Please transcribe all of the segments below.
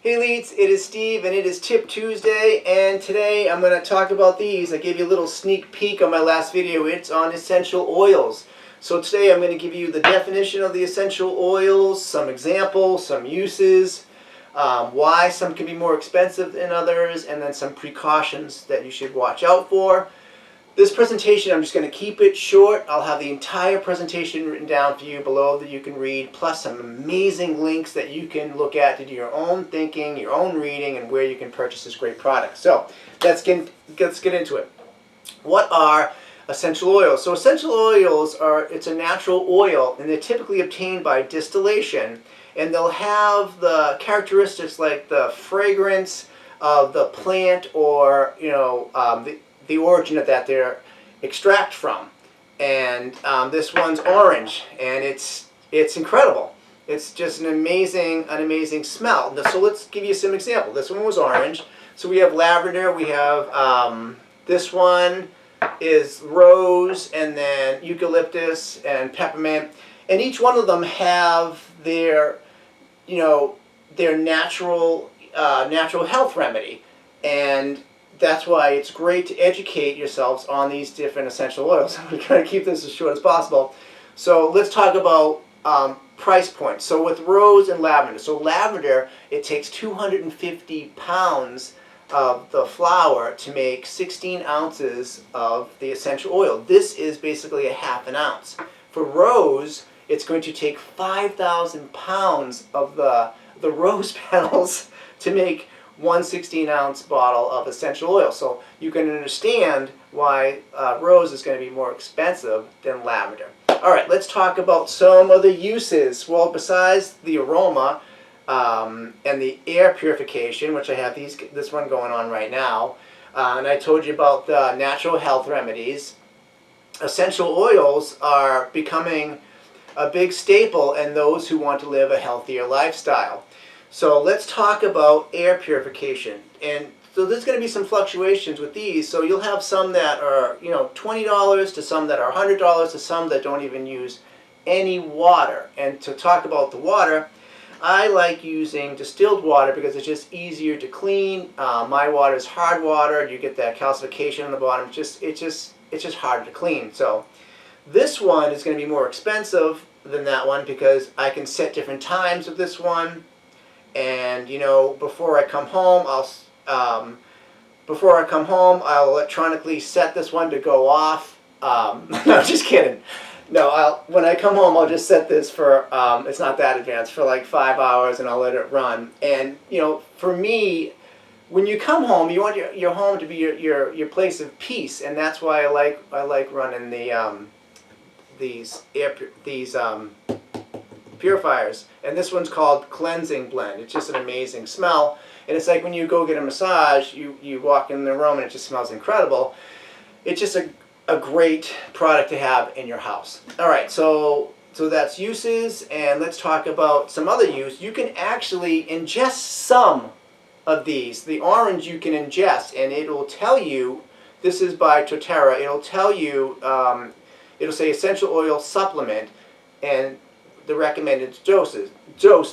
Hey Leads, it is Steve and it is Tip Tuesday, and today I'm going to talk about these. I gave you a little sneak peek on my last video. It's on essential oils. So today I'm going to give you the definition of the essential oils, some examples, some uses, why some can be more expensive than others, and then some precautions that you should watch out for. This presentation, I'm just going to keep it short. I'll have the entire presentation written down for you below that you can read, plus some amazing links that you can look at to do your own thinking, your own reading, and where you can purchase this great product. So let's get into it. What are essential oils? So essential oils it's a natural oil, and they're typically obtained by distillation, and they'll have the characteristics like the fragrance of the plant, or the origin of that they're extract from. And this one's orange, and it's incredible. It's just an amazing smell. So let's give you some examples. This one was orange. So we have lavender. We have this one is rose, and then eucalyptus and peppermint. And each one of them have their their natural health remedy. And that's why it's great to educate yourselves on these different essential oils. I'm going to keep this as short as possible. So let's talk about price points. So with rose and lavender. So lavender, it takes 250 pounds of the flower to make 16 ounces of the essential oil. This is basically a half an ounce. For rose, it's going to take 5,000 pounds of the rose petals to make 1 16-ounce bottle of essential oil. So you can understand why rose is going to be more expensive than lavender. All right, let's talk about some of the uses. Well, besides the aroma and the air purification, which I have this one going on right now, and I told you about the natural health remedies, essential oils are becoming a big staple in those who want to live a healthier lifestyle. So let's talk about air purification. And so there's going to be some fluctuations with these. So you'll have some that are, $20 to some that are $100 to some that don't even use any water. And to talk about the water, I like using distilled water because it's just easier to clean. My water is hard water. You get that calcification on the bottom. It's just harder to clean. So this one is going to be more expensive than that one because I can set different times with this one. And before I come home, I'll electronically set this one to go off. No, just kidding. No, when I come home, I'll just set this for it's not that advanced, for like 5 hours, and I'll let it run. And for me, when you come home, you want your home to be your place of peace, and that's why I like running these purifiers. And this one's called Cleansing Blend. It's just an amazing smell, and it's like when you go get a massage, you walk in the room and it just smells incredible. It's just a great product to have in your house. All right, so that's uses, and let's talk about some other use. You can actually ingest some of these. The orange you can ingest, and it will tell you, this is by doTERRA, it'll tell you, it'll say essential oil supplement, and the recommended dose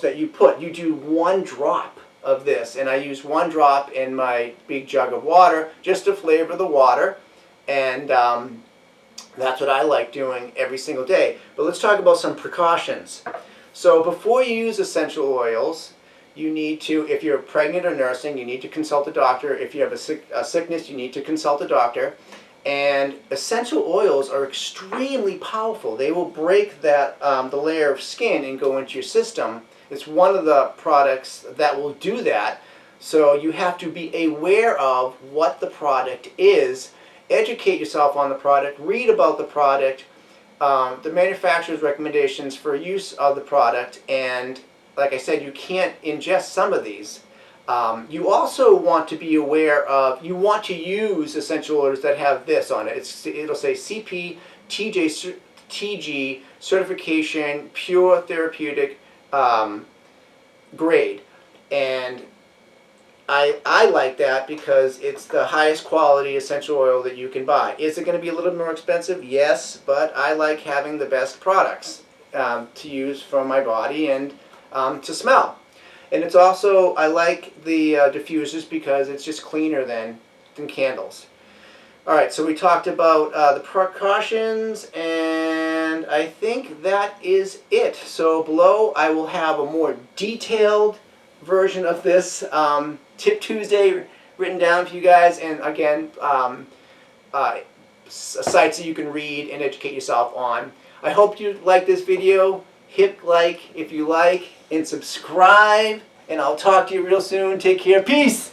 that you put. You do 1 drop of this, and I use 1 drop in my big jug of water just to flavor the water, and that's what I like doing every single day. But let's talk about some precautions. So before you use essential oils, you need to, if you're pregnant or nursing, you need to consult a doctor. If you have a sickness, you need to consult a doctor. And essential oils are extremely powerful. They will break the layer of skin and go into your system. It's one of the products that will do that. So you have to be aware of what the product is. Educate yourself on the product. Read about the product, the manufacturer's recommendations for use of the product. And like I said, you can't ingest some of these. You also want to be aware of, you want to use essential oils that have this on it. It'll say CP, TG, certification, pure therapeutic grade. And I like that because it's the highest quality essential oil that you can buy. Is it going to be a little more expensive? Yes, but I like having the best products to use for my body and to smell. And it's also, I like the diffusers because it's just cleaner than candles. Alright, so we talked about the precautions, and I think that is it. So below I will have a more detailed version of this Tip Tuesday written down for you guys, and again, sites that you can read and educate yourself on. I hope you like this video. Hit like if you like, and subscribe, and I'll talk to you real soon. Take care. Peace!